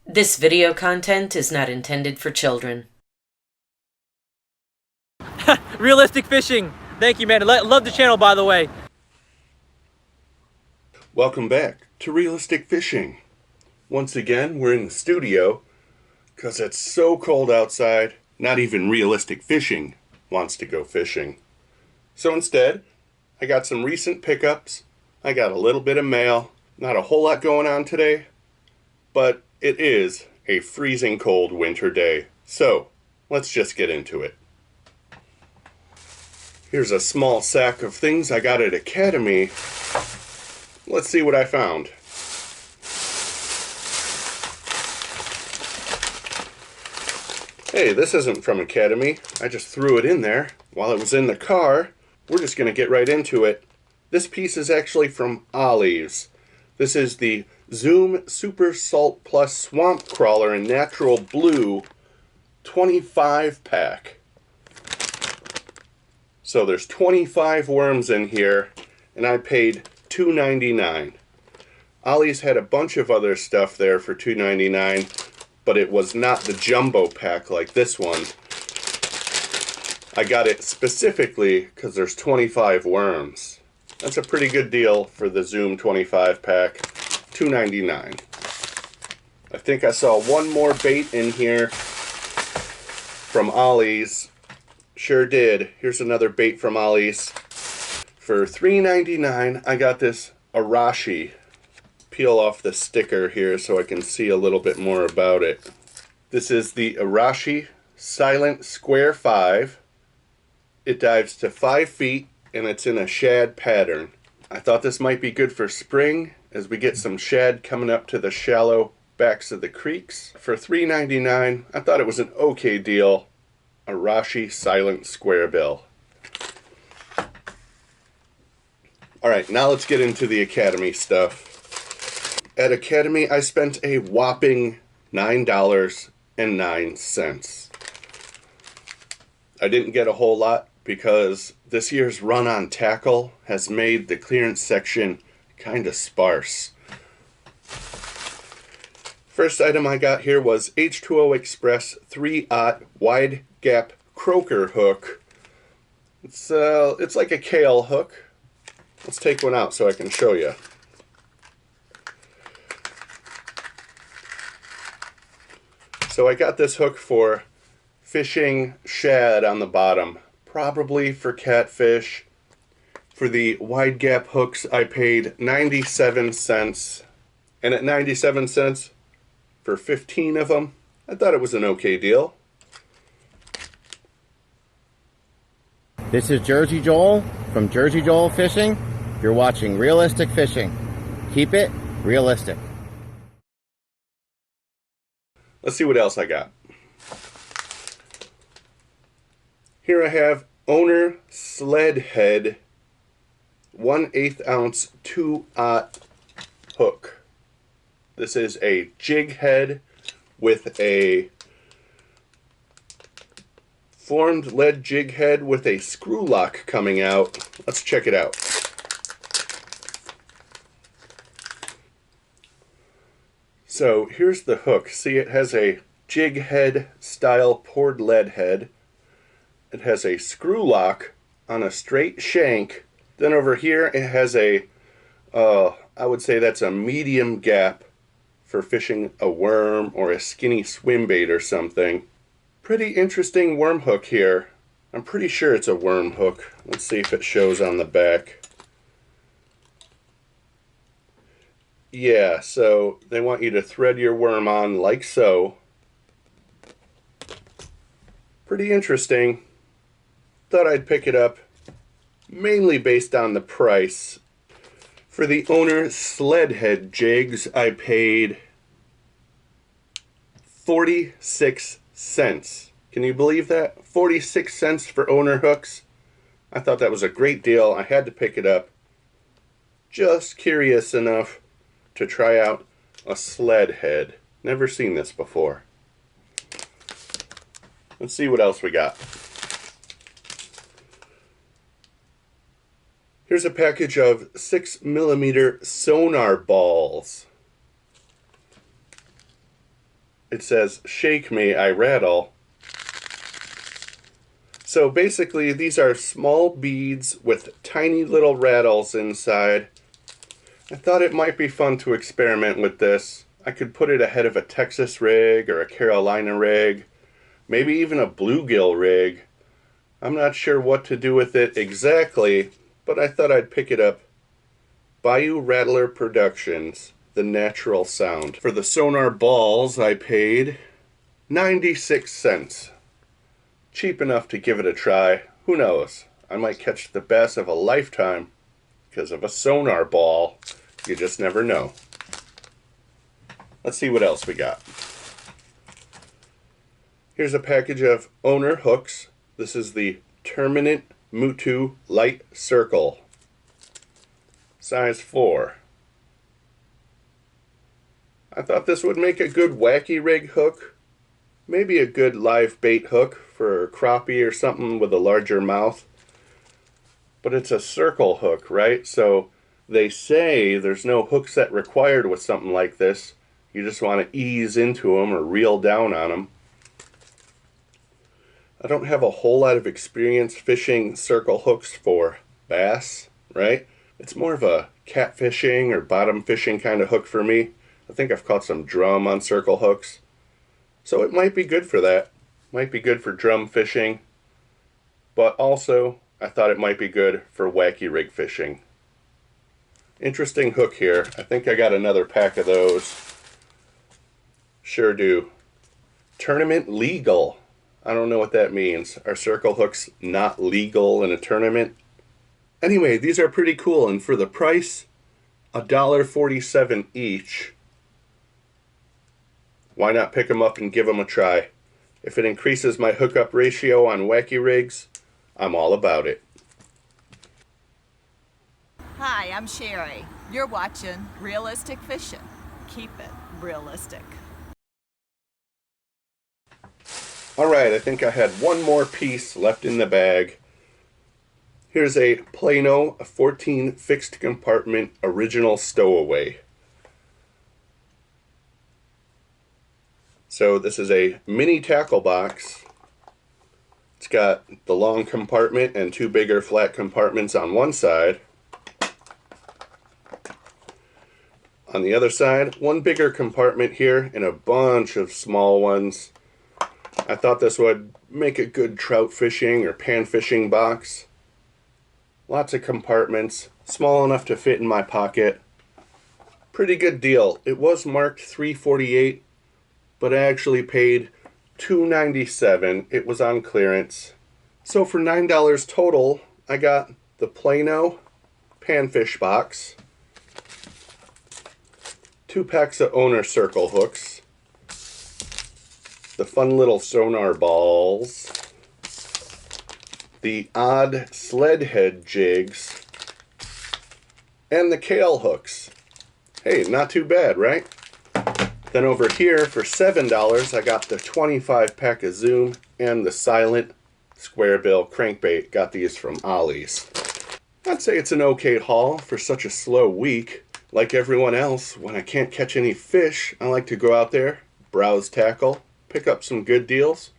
This video content is not intended for children. Realistic fishing. Thank you, man. Love the channel, by the way. Welcome back to Realistic Fishing. Once again, we're in the studio because it's so cold outside, not even Realistic Fishing wants to go fishing. So instead, I got some recent pickups. I got a little bit of mail. Not a whole lot going on today, but it is a freezing cold winter day. So let's just get into it. Here's a small sack of things I got at Academy. Let's see what I found. Hey, this isn't from Academy. I just threw it in there while it was in the car. We're just going to get right into it. This piece is actually from Ollie's. This is the Zoom Super Salt Plus Swamp Crawler in Natural Blue 25 pack. So there's 25 worms in here, and I paid $2.99. Ollie's had a bunch of other stuff there for $2.99, but it was not the jumbo pack like this one. I got it specifically because there's 25 worms. That's a pretty good deal for the Zoom 25 pack, $2.99. I think I saw one more bait in here from Ollie's. Sure did. Here's another bait from Ollie's. For $3.99, I got this Arashi. Peel off the sticker here so I can see a little bit more about it. This is the Arashi Silent Square 5. It dives to 5 feet and it's in a shad pattern. I thought this might be good for spring as we get some shad coming up to the shallow backs of the creeks. For $3.99, I thought it was an okay deal. Arashi Silent Square Bill. Alright, now let's get into the Academy stuff. At Academy, I spent a whopping $9.09. I didn't get a whole lot because this year's run on tackle has made the clearance section kind of sparse. First item I got here was H2O Express 3/0 wide gap croaker hook. It's like a Kale hook. Let's take one out so I can show you. So I got this hook for fishing shad on the bottom, probably for catfish. For the wide gap hooks, I paid 97 cents. And at 97 cents for 15 of them, I thought it was an okay deal. This is Jersey Joel from Jersey Joel Fishing. You're watching Realistic Fishing. Keep it realistic. Let's see what else I got. Here I have Owner Sled Head 1/8 ounce 2/0 hook. This is a jig head with a formed lead jig head with a screw lock coming out. Let's check it out. So here's the hook. See, it has a jig head style poured lead head. It has a screw lock on a straight shank. Then over here it has a, I would say that's a medium gap for fishing a worm or a skinny swim bait or something. Pretty interesting worm hook here. I'm pretty sure it's a worm hook. Let's see if it shows on the back. Yeah, so they want you to thread your worm on like so. Pretty interesting. Thought I'd pick it up, mainly based on the price. For the Owner sled head jigs, I paid 46 cents. Can you believe that? 46 cents for Owner hooks. I thought that was a great deal. I had to pick it up. Just curious enough to try out a sled head. Never seen this before. Let's see what else we got. Here's a package of 6mm sonar balls. it says, "Shake me, I rattle." So basically, these are small beads with tiny little rattles inside. I thought it might be fun to experiment with this. I could put it ahead of a Texas rig or a Carolina rig, maybe even a bluegill rig. I'm not sure what to do with it exactly, but I thought I'd pick it up. Bayou Rattler Productions, The Natural Sound. For the sonar balls, I paid 96 cents. Cheap enough to give it a try. Who knows? I might catch the bass of a lifetime because of a sonar ball. You just never know. Let's see what else we got. Here's a package of owner hooks. This is the Terminant Mutu Light Circle. Size 4. I thought this would make a good wacky rig hook. Maybe a good live bait hook for crappie or something with a larger mouth. But it's a circle hook, right? So they say there's no hook set required with something like this. You just want to ease into them or reel down on them. I don't have a whole lot of experience fishing circle hooks for bass, right? It's more of a catfishing or bottom fishing kind of hook for me. I think I've caught some drum on circle hooks. So it might be good for that. Might be good for drum fishing. But also, I thought it might be good for wacky rig fishing. Interesting hook here. I think I got another pack of those. Sure do. Tournament legal. I don't know what that means. Are circle hooks not legal in a tournament? Anyway, these are pretty cool, and for the price, $1.47 each. Why not pick them up and give them a try? If it increases my hookup ratio on wacky rigs, I'm all about it. Hi, I'm Sherry. You're watching Realistic Fishing. Keep it realistic. Alright, I think I had one more piece left in the bag. Here's a Plano 14 fixed compartment original stowaway. So this is a mini tackle box. It's got the long compartment and two bigger flat compartments on one side. On the other side, one bigger compartment here and a bunch of small ones. I thought this would make a good trout fishing or pan fishing box. Lots of compartments, small enough to fit in my pocket. Pretty good deal. It was marked $3.48, but I actually paid $2.97. It was on clearance. So for $9 total, I got the Plano panfish box, 2 packs of owner circle hooks, the fun little sonar balls, the odd sled head jigs, and the Gail hooks. Hey, not too bad, right? Then over here for $7, I got the 25 pack of Zoom and the silent square bill crankbait. Got these from Ollie's. I'd say it's an okay haul for such a slow week. Like everyone else, when I can't catch any fish, I like to go out there, browse tackle, pick up some good deals.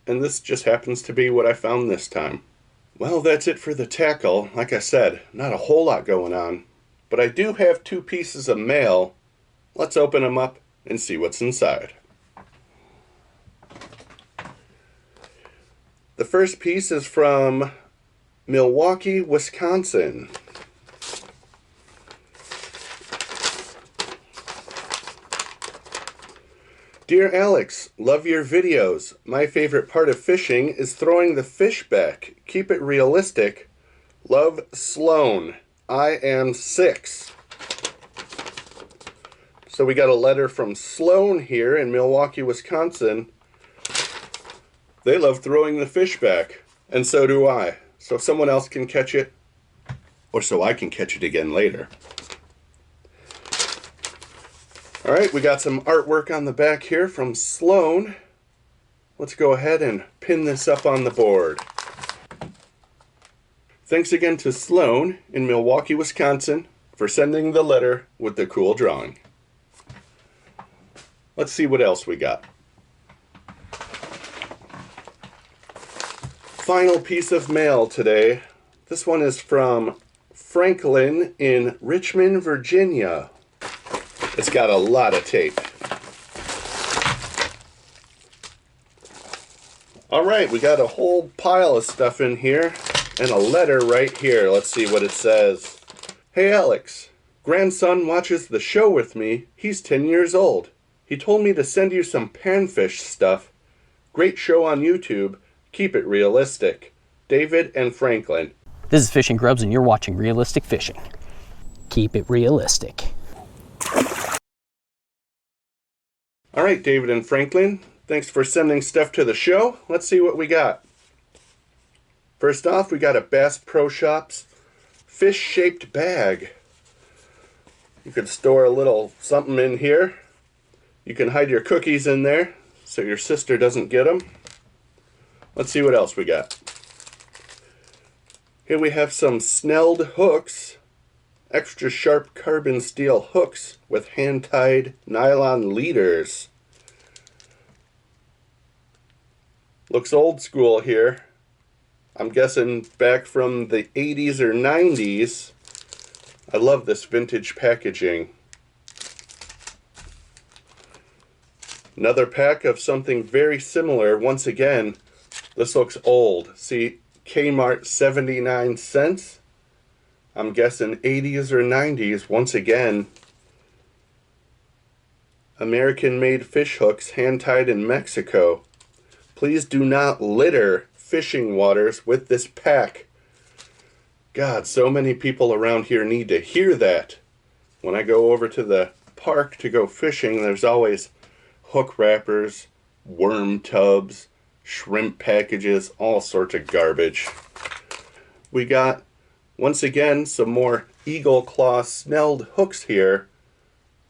And this just happens to be what I found this time. Well, that's it for the tackle. Like I said, not a whole lot going on. But I do have 2 pieces of mail. Let's open them up and see what's inside. The first piece is from Milwaukee, Wisconsin. Dear Alex, love your videos. My favorite part of fishing is throwing the fish back. Keep it realistic. Love, Sloan. I am 6. So we got a letter from Sloan here in Milwaukee, Wisconsin. They love throwing the fish back, and so do I. So someone else can catch it, or so I can catch it again later. Alright, we got some artwork on the back here from Sloan. Let's go ahead and pin this up on the board. Thanks again to Sloan in Milwaukee, Wisconsin for sending the letter with the cool drawing. Let's see what else we got. Final piece of mail today. This one is from Franklin in Richmond, Virginia. It's got a lot of tape. Alright, we got a whole pile of stuff in here and a letter right here. Let's see what it says. Hey Alex, grandson watches the show with me. He's 10 years old. He told me to send you some panfish stuff. Great show on YouTube. Keep it realistic. David and Franklin. This is Fishing Grubs and you're watching Realistic Fishing. Keep it realistic. Alright, David and Franklin. Thanks for sending stuff to the show. Let's see what we got. First off, we got a Bass Pro Shops fish-shaped bag. You could store a little something in here. You can hide your cookies in there so your sister doesn't get them. Let's see what else we got. Here we have some snelled hooks. Extra sharp carbon steel hooks with hand-tied nylon leaders. Looks old school here. I'm guessing back from the 80s or 90s. I love this vintage packaging. Another pack of something very similar. Once again, this looks old. See, Kmart 79 cents. I'm guessing 80s or 90s. Once again, American-made fish hooks hand-tied in Mexico. Please do not litter fishing waters with this pack. God, so many people around here need to hear that. When I go over to the park to go fishing, there's always hook wrappers, worm tubs, shrimp packages, all sorts of garbage. We got, once again, some more eagle claw snelled hooks here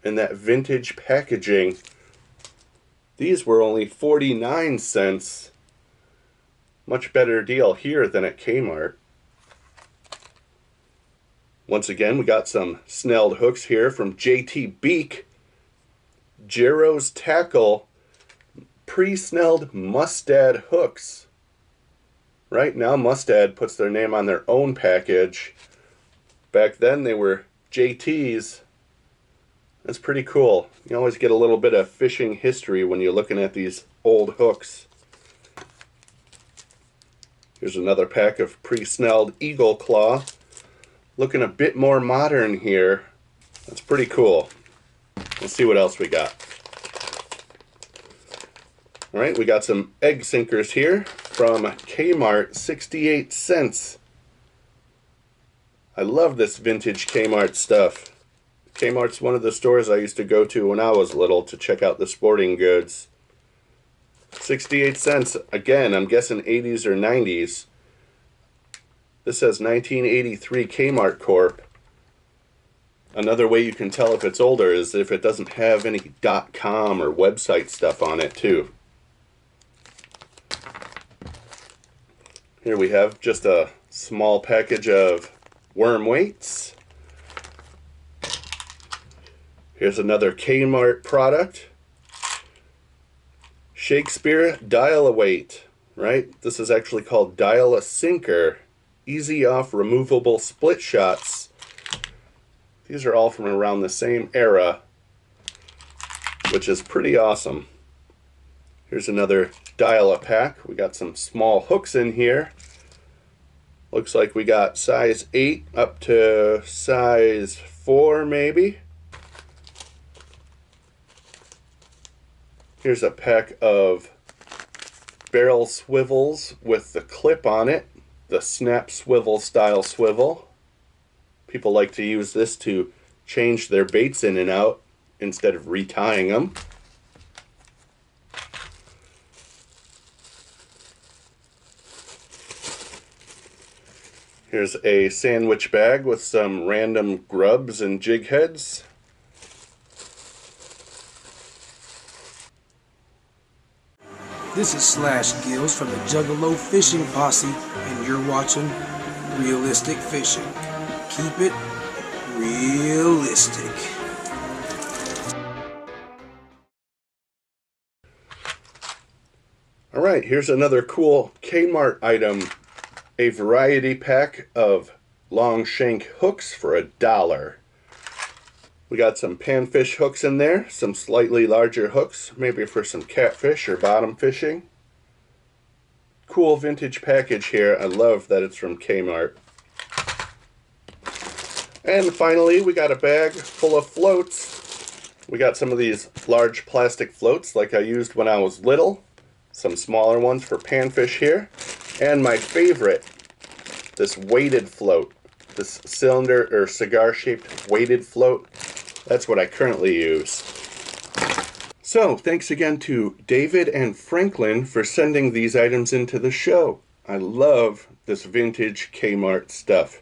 in that vintage packaging. These were only 49 cents. Much better deal here than at Kmart. Once again, we got some snelled hooks here from JT Beak. Gero's Tackle pre-snelled Mustad hooks. Right now, Mustad puts their name on their own package. Back then, they were JT's. That's pretty cool. You always get a little bit of fishing history when you're looking at these old hooks. Here's another pack of pre-snelled eagle claw. Looking a bit more modern here. That's pretty cool. Let's see what else we got. Alright, we got some egg sinkers here from Kmart, 68 cents. I love this vintage Kmart stuff. Kmart's one of the stores I used to go to when I was little to check out the sporting goods. 68 cents. Again, I'm guessing 80s or 90s. This says 1983 Kmart Corp. Another way you can tell if it's older is if it doesn't have any .com or website stuff on it too. Here we have just a small package of worm weights. Here's another Kmart product. Shakespeare Dial-A-Weight, right? This is actually called Dial-A-Sinker. Easy off removable split shots. These are all from around the same era, which is pretty awesome. Here's another Dial-A pack. We got some small hooks in here. Looks like we got size 8 up to size 4 maybe. Here's a pack of barrel swivels with the clip on it, the snap swivel style swivel. People like to use this to change their baits in and out instead of retying them. Here's a sandwich bag with some random grubs and jig heads. This is Slash Gills from the Juggalo Fishing Posse, and you're watching Realistic Fishing. Keep it realistic. Alright, here's another cool Kmart item. A variety pack of long shank hooks for $1. We got some panfish hooks in there, some slightly larger hooks, maybe for some catfish or bottom fishing. Cool vintage package here. I love that it's from Kmart. And finally, we got a bag full of floats. We got some of these large plastic floats like I used when I was little. Some smaller ones for panfish here. And my favorite, this weighted float. This cylinder or cigar-shaped weighted float. That's what I currently use. So, thanks again to David and Franklin for sending these items into the show. I love this vintage Kmart stuff.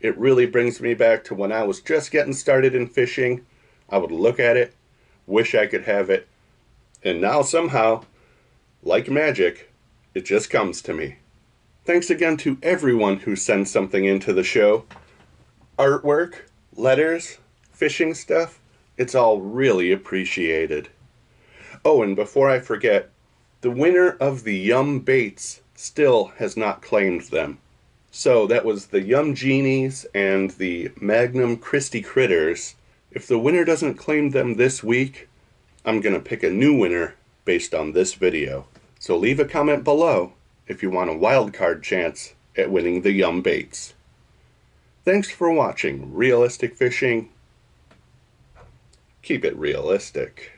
It really brings me back to when I was just getting started in fishing. I would look at it, wish I could have it, and now somehow, like magic, it just comes to me. Thanks again to everyone who sends something into the show. Artwork, letters, fishing stuff, it's all really appreciated. Oh, and before I forget, the winner of the Yum Baits still has not claimed them. So that was the Yum Genies and the Magnum Christie Critters. If the winner doesn't claim them this week, I'm going to pick a new winner based on this video. So leave a comment below if you want a wild card chance at winning the Yum Baits. Thanks for watching Realistic Fishing. Keep it realistic.